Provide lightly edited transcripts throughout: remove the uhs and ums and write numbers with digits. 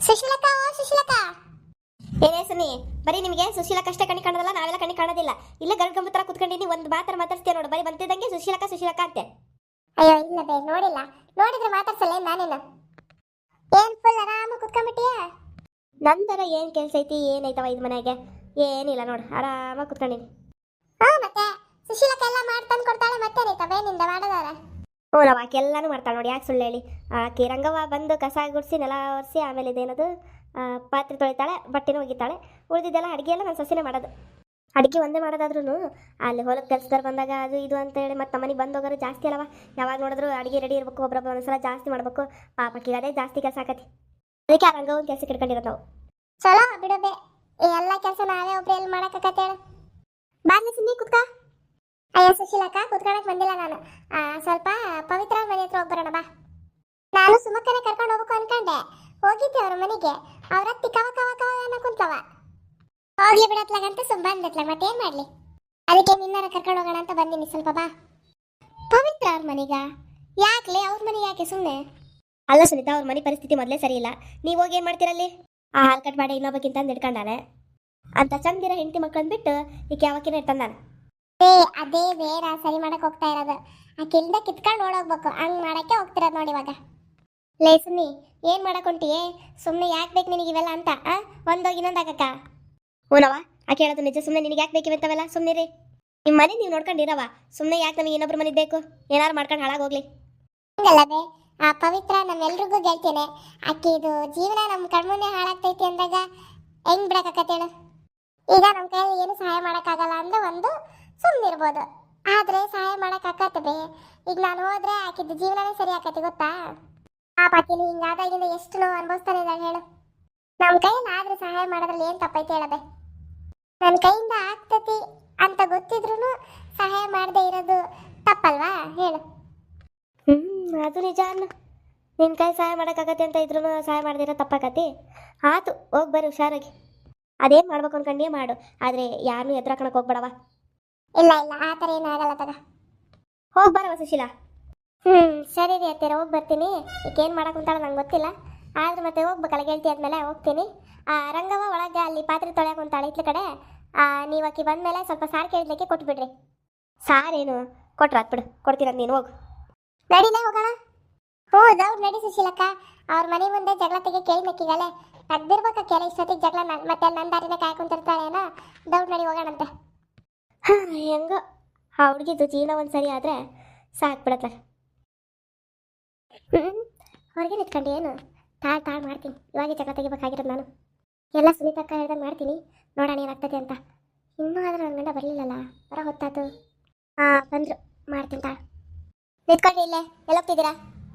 ಸುಶೀಲಕ್ಕ, ಓ ಸುಶೀಲಕ್ಕ. ಏನೇ ಸುನಿ, ಬರೀ ನಿಮಗೆ ಸುಶೀಲಕ್ಕ ಅಷ್ಟೇ ಕಣ್ಣಿ ಕಾಣೋದಲ್ಲ, ನಾವೆಲ್ಲ ಕಣ್ಣಿ ಕಾಣೋದಿಲ್ಲ. ಇಲ್ಲ ಗರ್ಗಂಬ ತರ ಕುತ್ಕೊಂಡಿನಿ, ಒಂದು ಮಾತಾರ ಮಾತಾಡ್ತೀಯ ನೋಡು, ಬರೀ ಬಂತಿದ್ದಂಗೆ ಸುಶೀಲಕ್ಕ ಸುಶೀಲಕ್ಕ ಅಂತೆ. ಅಯ್ಯೋ ಇಲ್ಲ ಬೇ, ನೋಡಿಲ್ಲ. ನೋಡಿದ್ರೆ ಮಾತಾಡ್ಸಲ್ಲ ನಾನೇನು. ಏನ್ ಫುಲ್ ಆರಾಮ ಕುತ್ಕೊಂಡ್ಬಿಟ್ಟಿಯ? ನಂತರ ಏನ್ ಕೆಲ್ಸ ಐತಿ, ಏನೈತವ ಇದು ಮನೆಗೆ? ಏನಿಲ್ಲ ನೋಡು, ಆರಾಮಾಗಿ ಕುತ್ಕೊಂಡಿನಿ. ಹಾ, ಮತ್ತೆ ಸುಶೀಲಕ್ಕ ಎಲ್ಲ ಮಾಡ್ತಂದು ಕೊಡ್ತಾಳೆ, ಮತ್ತೇನೈತ ಬೇನಿಂದ ಮಾಡೋದಾರ? ಹ್ಞೂ, ನಾವು ಆಕೆ ಎಲ್ಲಾನು ಮಾಡ್ತಾಳೆ ನೋಡಿ, ಯಾಕೆ ಸುಳ್ಳು ಹೇಳಿ. ಆಕೆ ರಂಗವ್ವ ಬಂದು ಕಸ ಗುಡಿಸಿ ನೆಲ ಒರೆಸಿ ಆಮೇಲೆ ಇದೇನದು ಪಾತ್ರೆ ತೊಳಿತಾಳೆ, ಬಟ್ಟೆನೂ ಒಗಿತಾಳೆ. ಉಳಿದಿದ್ದೆಲ್ಲ ಅಡುಗೆ ಎಲ್ಲ ನಾನು ಸೊಸೆನೇ ಮಾಡೋದು. ಅಡುಗೆ ಒಂದೇ ಮಾಡೋದಾದ್ರೂ ಅಲ್ಲಿ ಹೊಲಕ್ಕೆ ಕೆಲಸದವ್ರು ಬಂದಾಗ ಅದು ಇದು ಅಂತೇಳಿ ಮತ್ತೆ ಮನೆಗೆ ಬಂದು ಹೋಗೋರು ಜಾಸ್ತಿ ಅಲ್ಲವ. ಯಾವಾಗ ನೋಡಿದ್ರು ಅಡುಗೆ ರೆಡಿ ಇರಬೇಕು, ಒಬ್ಬೊಬ್ಬರು ಒಂದ್ಸಲ ಜಾಸ್ತಿ ಮಾಡಬೇಕು. ಪಾಪಕ್ಕೆ ಅದೇ ಜಾಸ್ತಿ ಕೆಲಸ ಆಕತಿ. ಅದಕ್ಕೆ ಆ ರಂಗವ್ವನ ಕೆಲಸಕ್ಕೆ ಇಟ್ಕೊಂಡಿರೋದು ನಾವು. ಚಲೋ ಬಿಡಬೇ, ಈ ಎಲ್ಲ ಕೆಲಸ ನಾವೇ ಒಬ್ರು ಎಲ್ಲಿ ಮಾಡಕ್ಕಾಗತ್ತೆ ಹೇಳು? ಬಾರ್ಲಿ ಸುಮ್ಮನೆ ಕುತ್ಕ. ಅಯ್ಯೋ ಸುಶೀಲಕ್ಕ, ಕುತ್ಕೊಳಕ್ ಬಂದಿಲ್ಲ ನಾನು. ಸ್ವಲ್ಪ ಪವಿತ್ರ ಮನೆ ಹತ್ರ ಹೋಗ್ಬರೋಣ ಬಾ. ನಾನು ಸುಮಕ್ಕನೆ ಕರ್ಕೊಂಡು ಹೋಗ್ಬೇಕು ಅನ್ಕೊಂಡೆ. ಹೋಗಿದ್ದೆ ಅವ್ರ ಮನೆಗೆ. ಅವ್ರ ಅತ್ತಿ ಕವ ಕವ ಕವ ಅನ್ನೋ ಕುಂತವ. ಹೋಗ್ಲಿ ಬಿಡತ್ಲಾಗಂತ ಬಂದತ್ಲ, ಮತ್ತೇನ್ ಮಾಡ್ಲಿ? ಅದಕ್ಕೆ ನಿನ್ನಾರ ಕರ್ಕೊಂಡು ಹೋಗೋಣ ಅಂತ ಬಂದಿನಿ. ಸ್ವಲ್ಪ ಬಾ. ಪವಿತ್ರ ಅವ್ರ ಮನೆಗ ಯಾಕ್ಲೆ? ಅವ್ರ ಮನೆಗೆ ಯಾಕೆ ಸುಮ್ಮನೆ? ಅಲ್ಲ ಸುನೀತಾ, ಅವ್ರ ಮನೆ ಪರಿಸ್ಥಿತಿ ಮೊದಲೇ ಸರಿ ಇಲ್ಲ. ನೀವು ಹೋಗಿ ಏನು ಮಾಡ್ತೀರಲ್ಲಿ? ಆ ಹಾಲು ಕಟ್ ಮಾಡಿ ಇನ್ನೊಬ್ಬಕ್ಕಿಂತ ಹಿಡ್ಕೊಂಡಾನೆ ಅಂತ ಚಂದಿರ ಹೆಂಡತಿ ಮಕ್ಕಳನ್ನ ಬಿಟ್ಟು ಈಕೆ ಯಾವಕ್ಕಿನ ಇಟ್ಟಂದಾನೆ. ಅದೇ ಬೇಡ, ಸರಿ ಮಾಡಕ್ ಹೋಗ್ತಾ ಇರೋದು. ಆಕಿಲ್ದ ಕಿತ್ಕೊಂಡು ಓಡೋಗ್ಬೇಕು, ಹಂಗ್ ಮಾಡಕ್ಕೆ ಹೋಗ್ತಿರೋದು ನೋಡಿ ಇವಾಗ. ಲೇ ಸುಮ್ಮಿ, ಏನ್ ಮಾಡಕ್ ಹೊಂಟಿಯೇ? ಸುಮ್ಮನೆ ಯಾಕೆ ಬೇಕು ನಿನಗೆ ಇವೆಲ್ಲ ಅಂತ? ಒಂದೋಗಿ ಇನ್ನೊಂದಾಗಕ್ಕ. ಹೂನವ, ಆಕೆ ಹೇಳೋದು ನಿಜ. ಸುಮ್ಮನೆ ನಿನಗೆ ಯಾಕೆ ಬೇಕಿವೆಂತವೆಲ್ಲ? ಸುಮ್ಮನಿರಿ, ನಿಮ್ಮ ಮನೆ ನೀವು ನೋಡ್ಕೊಂಡಿರವ. ಸುಮ್ಮನೆ ಯಾಕೆ ನಮಗೆ ಇನ್ನೊಬ್ರ ಮನೆಗೆ ಬೇಕು? ಏನಾರು ಮಾಡ್ಕೊಂಡು ಹಾಳಾಗೋಗ್ಲಿ. ಹಂಗಲ್ಲವೇ, ಆ ಪವಿತ್ರ ನಮ್ಮೆಲ್ರಿಗೂ ಗೆಲ್ತೇನೆ. ಆಕೆ ಇದು ಜೀವನ ನಮ್ಮ ಕಣ್ಮುಂದೆ ಹಾಳಾಗ್ತೈತಿ ಅಂದಾಗ ಹೆಂಗ್ ಬಿಡಕ್ಕಾಕತ್ತೇಳು? ಈಗ ನಮ್ಮ ಕೈಯಲ್ಲಿ ಏನು ಸಹಾಯ ಮಾಡೋಕ್ಕಾಗಲ್ಲ ಅಂದ್ರೆ ಒಂದು ಸುಮ್ಮನಿರ್ಬೋದು, ಆದ್ರೆ ಸಹಾಯ ಮಾಡೋಕ್ಕಾಗತ್ತೆ. ಈಗ ನಾನು ಹೋದ್ರೆ ಆಕಿದ್ದು ಜೀವನನೇ ಸರಿ ಆಕತಿ, ಗೊತ್ತಾ? ಆ ಪಾತಿನಿ ಹಿಂಗಾದಾಗಿಂದ ಎಷ್ಟು ನೋವು ಅನುಭವಿಸ್ತಾನೆ ಇದ್ದಾಳೆ ಹೇಳು. ನಮ್ಮ ಕೈಯಿಂದ ಆದ್ರೆ ಸಹಾಯ ಮಾಡೋದ್ರಲ್ಲಿ ಏನು ತಪ್ಪೈತೆ ಹೇಳಬೆ? ನನ್ನ ಕೈಯಿಂದ ಆಗ್ತತಿ ಅಂತ ಗೊತ್ತಿದ್ರು ಸಹಾಯ ಮಾಡದೆ ಇರೋದು ತಪ್ಪಲ್ವಾ ಹೇಳು? ಅದು ನಿಜ ಅನ್ನ. ನಿನ್ನ ಕೈ ಸಹಾಯ ಮಾಡೋಕ್ಕಾಗತ್ತೆ ಅಂತ ಇದ್ರೂ ಸಹಾಯ ಮಾಡದಿರೋ ತಪ್ಪಾಕತಿ. ಆತು, ಹೋಗಿ ಬರ್ರಿ ಹುಷಾರಾಗಿ. ಅದೇನು ಮಾಡ್ಬೇಕು ಅನ್ಕೊಂಡೇ ಮಾಡು, ಆದರೆ ಯಾರನ್ನೂ ಎದುರಾಕಣಕ್ಕೆ ಹೋಗ್ಬೇಡವ. ಇಲ್ಲ ಇಲ್ಲ, ಆ ಥರ ಏನಾಗಲ್ಲ ತಗ. ಹೋಗಿ ಬರವ ಸುಶೀಲಾ. ಸರಿ ರೀ ಅತ್ತೀರ, ಹೋಗಿ ಬರ್ತೀನಿ. ಈಗ ಏನು ಮಾಡಕ್ಕೆ ಅಂತಾಳೆ ನಂಗೆ ಗೊತ್ತಿಲ್ಲ, ಆದ್ರೆ ಮತ್ತೆ ಹೋಗ್ಬೇಕಲ್ಲ ಗೆಳತಿ ಆದ್ಮೇಲೆ ಹೋಗ್ತೀನಿ. ರಂಗವ್ವ ಒಳಗೆ ಅಲ್ಲಿ ಪಾತ್ರೆ ತೊಳೆಯಕ್ಕೆ ಕುಂತಾಳೆ ಇತ್ಲ ಕಡೆ. ನೀವು ಆಕಿ ಬಂದಮೇಲೆ ಸ್ವಲ್ಪ ಸಾರು ಕೇಳಿದ್ಲಿಕ್ಕೆ ಕೊಟ್ಬಿಡ್ರಿ. ಸಾರೇನು ಕೊಟ್ರ ಬಿಡು, ಕೊಡ್ತೀರ ನೀನು ಹೋಗು. ನಡಿಲೇ ಹೋಗೋಣ. ಹ್ಞೂ ದೌಡ್ ನಡಿ ಸುಶೀಲಕ್ಕ. ಅವ್ರ ಮನೆ ಮುಂದೆ ಜಗಳ ತೆಗೆ ಕೇಳ್ಬೇಕೀಗಲೇ. ತೆಗ್ದಿರ್ಬೇಕ ಕೆಲ ಇಷ್ಟೊತ್ತಿಗೆ ಜಗಳ ಮತ್ತೆ ನನ್ನ ದಾರಿನೇ ಕಾಯ್ಕೊಂತಿರ್ತಾಳೇನ. ದೌಡ್ ನಡಿ ಹೋಗೋಣಂತೆ. ಹೆಂಗೋ ಆ ಹುಡುಗಿದ್ದು ಜೀವನ ಒಂದು ಸರಿ ಆದರೆ ಸಾಕ್ಬಿಡತ್ಲ. ಹೊರಗೆ ನಿಂತ್ಕೊಂಡು ಏನು ತಾಳ್ ಮಾಡ್ತೀನಿ. ಇವಾಗೆ ಜಗಳ ತೆಗಿಬೇಕಾಗಿರೋದು ನಾನು. ಎಲ್ಲ ಸುನೀತಕ್ಕ ಹೇಳ್ದಂಗೆ ಮಾಡ್ತೀನಿ, ನೋಡೋಣ ಏನಾಗ್ತದೆ ಅಂತ. ಇನ್ನೂ ಆದ್ರೆ ನನ್ನ ಗಂಡ ಬರಲಿಲ್ಲಲ್ಲ, ಬರೋ ಹೊತ್ತಾತು. ಬಂದರು, ಮಾಡ್ತೀನಿ ತಾಳು. ನಿಂತ್ಕೊಂಡ್ರಿ ಇಲ್ಲೇ. ಎಲ್ಲೋಗ್ತಿದ್ದೀರಾ?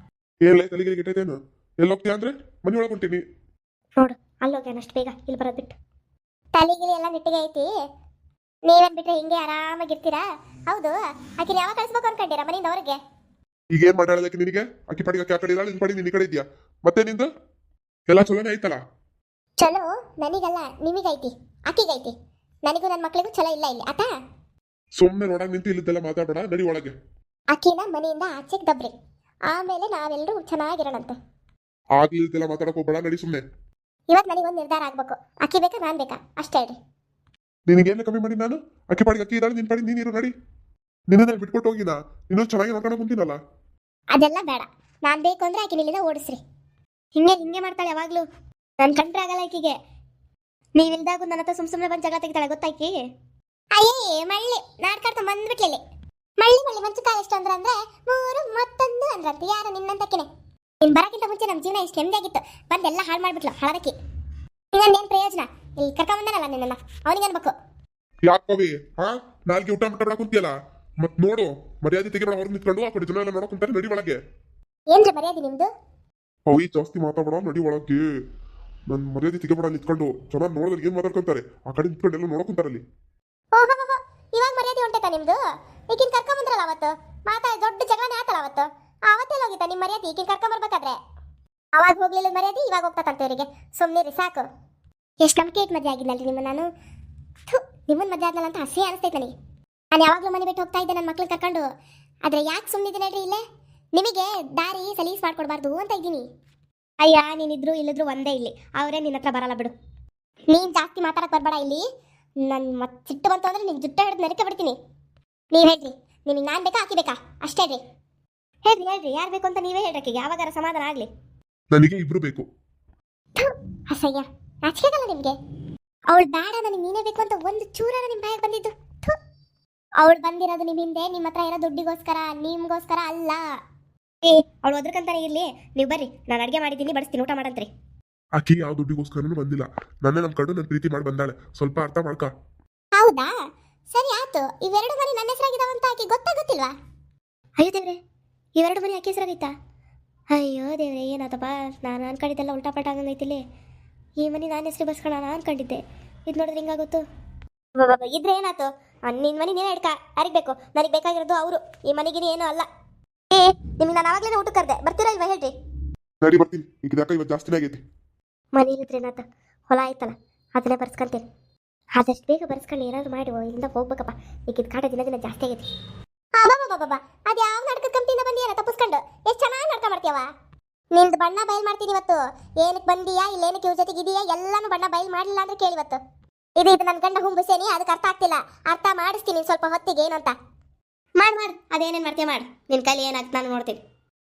ಏನ್ಲೇ ತಲೆಗೆ ಕೆಟ್ಟೈತೇನು? ಎಲ್ಲೋಗ್ತೀಯ ಅಂದ್ರೆ ಮನೆ ಒಳಗೆ ಹೊಂಟೀನಿ. ನೋಡು, ಅಲ್ಲೋಗ್ಯಾನ ಅಷ್ಟು ಬೇಗ ಇಲ್ಲಿ ಬರೋದು ಬಿಟ್ಟು. ತಲೆಗಿಲಿ ಎಲ್ಲ ನೆಟ್ಟಿಗೆ ಐತಿ. ನೀವೇನ್ ಬಿಟ್ರೆ ಹಿಂಗೆ ಆರಾಮಾಗಿರ್ತೀರಾ? ಹೌದು, ಆಕಿನ ಯಾವಾಗ ಕಳಿಸ್ಬೇಕು ಅನ್ಕೊಂಡಿರಾ ಮನೆಯಿಂದ ಅವ್ರಿಗೆ? ಈಗ ಏನ್ ಮಾತಾಡೋದಕ್ಕೆ ನಿನಗೆ? ಅಕ್ಕಿ ಪಾಡಿಗೆ ಅಕ್ಕಿ ಆ ಕಡೆ ಇದ್ದಾಳೆ, ನಿನ್ ಪಾಡಿ ನೀನ್ ಈ ಕಡೆ ಇದೆಯಾ? ಮತ್ತೆ ನಿಂದು ಎಲ್ಲ ಚಲೋನೇ ಐತಲ್ಲ? ಚಲೋ ನನಗಲ್ಲ, ನಿಮಗೈತಿ, ಆಕಿಗೈತಿ. ನನಗೂ ನನ್ನ ಮಕ್ಳಿಗೂ ಚಲೋ ಇಲ್ಲ ಇಲ್ಲಿ ಆತ. ಸುಮ್ಮನೆ ನೋಡಕ್ ನಿಂತು ಇಲ್ಲಿದ್ದೆಲ್ಲ ಮಾತಾಡಬೇಡ, ನಡಿ ಒಳಗೆ. ಆಕಿನ ಮನೆಯಿಂದ ಆಚೆಗೆ ದಬ್ರಿ, ಆಮೇಲೆ ನಾವೆಲ್ಲರೂ ಚೆನ್ನಾಗಿರೋಣಂತೆ. ಆಗ್ಲಿದ್ದೆಲ್ಲ ಮಾತಾಡಕ್ ಹೋಗ್ಬೇಡ, ನಡಿ ಸುಮ್ಮನೆ. ಇವತ್ತು ನನಗೊಂದು ನಿರ್ಧಾರ ಆಗ್ಬೇಕು. ಆಕಿ ಬೇಕಾ ನಾನು ಬೇಕಾ ಅಷ್ಟೇ ಹೇಳ್ರಿ. ನಿನಗೇನು ಕಮ್ಮಿ ಮಾಡಿ ನಾನು? ಅಕ್ಕಿ ಪಾಡಿಗೆ ಅಕ್ಕಿ ಇದ್ದಾಳೆ, ನಿನ್ ಪಾಡಿ ನೀನಿರು, ನಡಿ. ನಿನ್ನ ಬಿಟ್ಕೊಟ್ಟು ಹೋಗಿನ, ನೀನು ಚೆನ್ನಾಗಿ ನೋಡ್ಕೊಂಡು ಕುಂತೀನಲ್ಲ. ಅದೆಲ್ಲ ಬೇಡ, ನಾನು ಬೇಕು ಅಂದ್ರೆ ಆಕಿನ ಇಲ್ಲಿಂದ ಓಡಿಸ್ರಿ. ಹಿಂಗೆ ಮಾಡ್ತಾಳೆ ಯಾವಾಗಲೂ. ನನ್ನ ಕಂಡ್ರೆ ಆಗಲ್ಲ ಆಕಿಗೆ. ನೀವಿಲ್ದಾಗ ನನ್ನ ಹತ್ರ ಸುಮ್ಮನೆ ಬಂದು ಜಗಳ ತೆಗಿತಾಳೆ, ಗೊತ್ತಾಕಿ? ಅಯ್ಯೇ ಮಳ್ಳಿ ನಾಡ್ಕಾಡ್ತಾ ಬಂದ್ಬಿಟ್ಲಿ. ಮಳ್ಳಿ ಮಂಚಕಾಲ ಎಷ್ಟು ಅಂದ್ರೆ 3 ಮತ್ತೊಂದು ಅಂದ್ರಂತೆ. ಯಾರು ನಿನ್ನಂತಕ್ಕಿನೇ? ನೀನ್ ಬರಕ್ಕಿಂತ ಮುಂಚೆ ನಮ್ಮ ಜೀವನ ಇಷ್ಟು ನೆಮ್ಮದಿಯಾಗಿತ್ತು, ಬಂದೆಲ್ಲ ಹಾಳು ಮಾಡ್ಬಿಟ್ಲು ಹಾಳದಕ್ಕಿ. ಇನ್ನೊಂದೇನು ಪ್ರಯೋಜನ? ಇಲ್ಲಿ ಕರ್ಕೊಂಬಂದನಲ್ಲ ನಿನ್ನ, ಅವನಿಗೆ ಅನ್ಬೇಕು. ಯಾಕವಿ ನಾಲ್ಗೆ ಊಟ ಮಟ್ಟ ಕುಂತಿಯಲ್ಲ, ಮತ್ ನೋಡು ಮರ್ಯಾದೆ ತೆಗಿಬೇಡ. ಹೊರಗೆ ನಿಂತ್ಕೊಂಡು ಆ ಕಡೆ ಜನ ಎಲ್ಲ ನೋಡಕ್ ಕುಂತಾರೆ, ನಡಿ ಒಳಗೆ. ಏನ್ರಿ ಮರ್ಯಾದೆ ನಿಮ್ದು? ಅವಿ ಜಾಸ್ತಿ ಮಾತಾಡೋಣ, ನಡಿ ಒಳಗೆ. ನನ್ ಮರ್ಯಾದೆ ತೆಗಿಬೇಡ, ನಿಂತ್ಕೊಂಡು ಜನ ನೋಡಿದ್ರೆ ಏನ್ ಮಾತಾಡ್ಕೊಂತಾರೆ, ಆ ಕಡೆ ನಿಂತ್ಕೊಂಡು ಎಲ್ಲ ನೋಡಕೊಂತಾರಲ್ಲಿ. ಓಹೋ, ಇವಾಗ ಮರ್ಯಾದೆ ಹೊಂಟೈತಾ ನಿಮ್ದು? ಈಗಿನ ಕರ್ಕೊಂಬಂದ್ರಲ್ಲ ಅವತ್ತು, ದೊಡ್ಡ ಜಗಳನೇ ಆತಲ್ಲ ಅವತ್ತು. ಅವತ್ತೆಲ್ಲ ಹೋಗಿತ್ತ ನಿಮ್ಮ ಮರ್ಯಾದೆ? ಈಗಿನ ಕರ್ಕೊಂಬರ್ಬೇಕಾದ್ರೆ ಅವಾಗ ಹೋಗ್ಲಿಲ್ಲ ಮರ್ಯಾದೆ, ಇವಾಗ ಹೋಗ್ತಂತೆ ಇವರಿಗೆ. ಸುಮ್ಮನಿರಿ ಸಾಕು. ಎಷ್ಟು ನಂಬಿಕೆ ಇಟ್ಟು ಮದುವೆ ಆಗಿದ್ನಲ್ರಿ ನಿಮ್ಮ ನಾನು. ನಿಮ್ಮನ್ನ ಮದುವೆ ಆದ್ನಲ್ಲ ಅಂತ ಹಸಿ ಅನಿಸ್ತೈತೆ ನನಗೆ. ನಾನು ಯಾವಾಗಲೂ ಮನೆ ಬಿಟ್ಟು ಹೋಗ್ತಾ ಇದ್ದೆ ನನ್ನ ಮಕ್ಳನ್ನ ಕರ್ಕೊಂಡು. ಆದರೆ ಯಾಕೆ ಸುಮ್ಮನಿದ್ದೀನಿ ಹೇಳ್ರಿ ಇಲ್ಲೇ? ನಿಮಗೆ ದಾರಿ ಸಲೀಸ್ ಮಾಡ್ಕೊಡ್ಬಾರ್ದು ಅಂತ ಇದ್ದೀನಿ. ಅಯ್ಯ ನೀನಿದ್ರು ಇಲ್ಲಿದ್ರು ಒಂದೇ ಇಲ್ಲಿ, ಅವರೇ ನಿನ್ನ ಹತ್ರ ಬರಲ್ಲ ಬಿಡು. ನೀನ್ ಜಾಸ್ತಿ ಮಾತಾಡಕ್ ಬರ್ಬೇಡ ಇಲ್ಲಿ. ನನ್ ಮತ್ ಸಿಟ್ಟು ಬಂತು ಅಂದ್ರೆ ನಿನ್ ಜುಟ್ಟ ಹಿಡಿದು ನೆರಕೆ ಬಿಡ್ತೀನಿ. ನೀವ್ ಹೇಳ್ರಿ, ನಿಮಗೆ ನಾನ್ ಬೇಕಾ ಆಕಿ ಬೇಕಾ ಅಷ್ಟೇ ರೀ. ಹೇಳ್ರಿ ಯಾರು ಬೇಕು ಅಂತ ನೀವೇ ಹೇಳ್ರಕ್ಕೆ, ಯಾವಾಗಾರ ಸಮಾಧಾನ ಆಗಲಿ. ನನಗೆ ಇಬ್ರು ಬೇಕು. ಅಸಯ್ಯ, ನಾಚಿಕೆಗಲ್ಲ ನಿಮ್ಗೆ? ಅವಳು ಬೇಡ ನನಗೆ ನೀನೇ ಬೇಕು ಅಂತ ಒಂದು ಚೂರಾನ ನಿಮ್ ಬಾಯಿಗೆ ಬಂದಿದ್ದು. ಅವಳು ಬಂದಿರೋದು ನಿಮ್ ಹಿಂದೆ, ನಿಮ್ಮ ಹತ್ರ ಇರೋ ದುಡ್ಡಿಗೋಸ್ಕರ, ನಿಮ್ಗೋಸ್ಕರ ಅಲ್ಲ. ಅವಳು ಒದ್ರಕಂತಾನೆ ಇರ್ಲಿ, ನೀವು ಬರ್ರಿ, ನಾನು ಅಡುಗೆ ಮಾಡಿದ್ದೀನಿ, ಬಡಿಸ್ತೀನಿ, ಊಟ ಮಾಡಂತ್ರಿ. ಆಕಿ ಯಾವ ದುಡ್ಡಿಗೋಸ್ಕರನೂ ಬಂದಿಲ್ಲ, ನನ್ನೇ ನಮ್ ಕಡು ನನ್ನ ಪ್ರೀತಿ ಮಾಡಿ ಬಂದಾಳೆ. ಸ್ವಲ್ಪ ಅರ್ಥ ಮಾಡ್ಕ. ಹೌದಾ, ಸರಿ ಆಯ್ತು. ಇವೆರಡು ಮನೆ ನನ್ನ ಹೆಸರಾಗಿದಾವಂತ ಆಕಿ ಗೊತ್ತಾಗುತ್ತಿಲ್ವಾ? ಅಯ್ಯೋ ದೇವ್ರೆ, ಇವೆರಡು ಮನೆ ಅಕ್ಕಿ ಹೆಸರಾಗೈತಾ? ಅಯ್ಯೋ ದೇವ್ರೆ, ಏನಾತಪ್ಪ, ನಾನು ಅನ್ಕೊಂಡಿದ್ದೆಲ್ಲ ಉಲ್ಟಾ ಪಲ್ಟಾ ಆಗೈತಿಲ್ಲಿ. ಈ ಮನೆ ನಾನು ಹೆಸರು ಬರ್ಸ್ಕೊಳ್ಳ ಅನ್ಕೊಂಡಿದ್ದೆ, ಇದು ನೋಡಿದ್ರೆ ಹಿಂಗಾಗುತ್ತು. ಇದ್ರೆ ಏನಾಯ್ತು? ನಿನ್ ಮನೆ ನೀನೇ ಹಿಡ್ಕ, ಯಾರಿಗೆ ಬೇಕು? ನನಗೆ ಬೇಕಾಗಿರೋದು ಅವರು, ಈ ಮನೆಗಿನ ಏನೂ ಅಲ್ಲ. ನಿಮ್ಗೆ ನಾನು ಆವಾಗಲೇ ಊಟ ಕರೆದೆ, ಬರ್ತೀರಾ ಇಲ್ವಾ ಹೇಳ್ರಿ? ನಡಿ ಬರ್ತೀನಿ, ಈಗ ಯಾಕ ಇವತ್ತು ಜಾಸ್ತಿನೇ ಆಗೈತಿ. ಮನೇಲಿದ್ರೆ ಏನಾತ, ಹೊಲ ಆಯ್ತಲ್ಲ, ಅದನ್ನೇ ಬರ್ಸ್ಕೊಂತೇನೆ. ಆದಷ್ಟು ಬೇಗ ಬರ್ಸ್ಕೊಂಡು ಏನಾದ್ರು ಮಾಡಿ ಇಲ್ಲಿಂದ ಹೋಗ್ಬೇಕಪ್ಪ. ಈಗ ಇದು ಕಾಟ ದಿನ ದಿನ ಜಾಸ್ತಿ ಆಗೈತಿ. ಬಾಬಾ, ಅದು ಯಾವ ನಾಟಕ ಕಂಪ್ನಿಯಿಂದ ಬಂದಿಯಾರ ತಪ್ಪಿಸ್ಕೊಂಡು? ಎಷ್ಟು ಚೆನ್ನಾಗಿ ನಾಟಕ ಮಾಡ್ತೀಯವ. ನಿಂದು ಬಣ್ಣ ಬಯಲು ಮಾಡ್ತೀನಿ ಇವತ್ತು. ಏನಕ್ಕೆ ಬಂದೀಯಾ, ಇಲ್ಲೇನಕ್ಕೆ ಇವ್ರ ಜೊತೆಗೆ ಇದೀಯಾ, ಎಲ್ಲಾನು ಬಣ್ಣ ಬಯಲು ಮಾಡಲಿಲ್ಲ ಅಂದ್ರೆ ಕೇಳಿ ಇವತ್ತು. ಇದು ನನ್ನ ಗಂಡ ಹುಂಬುಸೇನಿ, ಅದಕ್ಕೆ ಅರ್ಥ ಆಗ್ತಿಲ್ಲ. ಅರ್ಥ ಮಾಡಿಸ್ತೀನಿ ಸ್ವಲ್ಪ ಹೊತ್ತಿಗೆ ಏನು ಅಂತ. ಮಾಡು ಅದೇನೇನು ಮಾಡ್ತೀಯ ಮಾಡು, ನಿನ್ನ ಕೈಲಿ ಏನಾಗ್ತದೆ ನಾನು ನೋಡ್ತೀನಿ.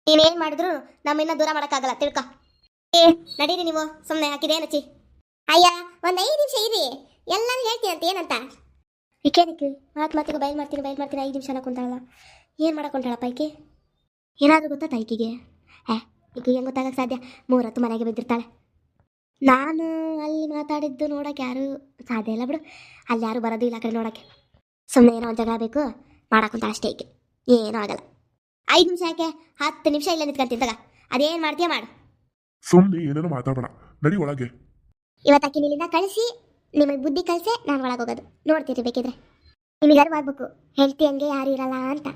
ನೀನೇನು ಮಾಡಿದ್ರು ನಮ್ಮಿನ್ನ ದೂರ ಮಾಡೋಕ್ಕಾಗಲ್ಲ, ತಿಳ್ಕೊ. ನಡೀರಿ ನೀವು, ಸುಮ್ಮನೆ ಹಾಕಿದೇನಚ್ಚಿ. ಅಯ್ಯ, ಒಂದು 5 ನಿಮಿಷ ಇರಿ, ಎಲ್ಲಾನು ಹೇಳ್ತೀನಿ ಅಂತ. ಏನಂತ? ಈಕೇನಕ್ಕೆ ಮಾತಿಗೆ ಬಯಲು ಮಾಡ್ತೀನಿ 5 ನಿಮಿಷ ಕುಂತಾಳಲ್ಲ, ಏನು ಮಾಡಕೊಂಟಾಳಪ್ಪ ಈಕೆ? ಏನಾದರೂ ಗೊತ್ತಾ ಈಕಿಗೆ? ಈಕೆ ಹೆಂಗೆ ಗೊತ್ತಾಗಕ್ಕೆ ಸಾಧ್ಯ? 3 ಹೊತ್ತು ಮನೆಗೆ ಬಿದ್ದಿರ್ತಾಳೆ. ನಾನು ಅಲ್ಲಿ ಮಾತಾಡಿದ್ದು ನೋಡೋಕೆ ಯಾರೂ ಸಾಧ್ಯ ಇಲ್ಲ ಬಿಡು. ಅಲ್ಲಿ ಯಾರು ಬರೋದು ಇಲ್ಲ ಆ ಕಡೆ ನೋಡೋಕ್ಕೆ. ಸುಮ್ಮನೆ ಏನೋ ಒಂದು ಜಾಗ ಬೇಕು ಮಾಡಾಕೊಂತಾಳೆ ಅಷ್ಟೇ ಈಕೆ, ಏನೂ ಆಗಲ್ಲ. 5 ನಿಮಿಷ ಯಾಕೆ, 10 ನಿಮಿಷ ಇಲ್ಲೇ ನಿಂತ್ಕೊಂತಿದ್ದಾಗ ಅದೇನು ಮಾಡ್ತೀಯ ಮಾಡು. ಸುಮ್ಮನೆ ಏನೇನೋ ಮಾತಾಡಬೇಡ, ನಡಿ ಒಳಗೆ. ಇವತ್ತಾಕಿ ಇಲ್ಲಿಂದ ಕಳಿಸಿ, ನಿಮಗೆ ಬುದ್ಧಿ ಕಳಿಸೆ ನಾನು ಒಳಗೆ ಹೋಗೋದು. ನೋಡ್ತೀರಿ ಬೇಕಿದ್ರೆ. ನಿಮಗೆ ಅರಿವಾಗಬೇಕು, ಹೆಂಡತಿ ಹಂಗೆ ಯಾರು ಇರಲ್ಲ ಅಂತ.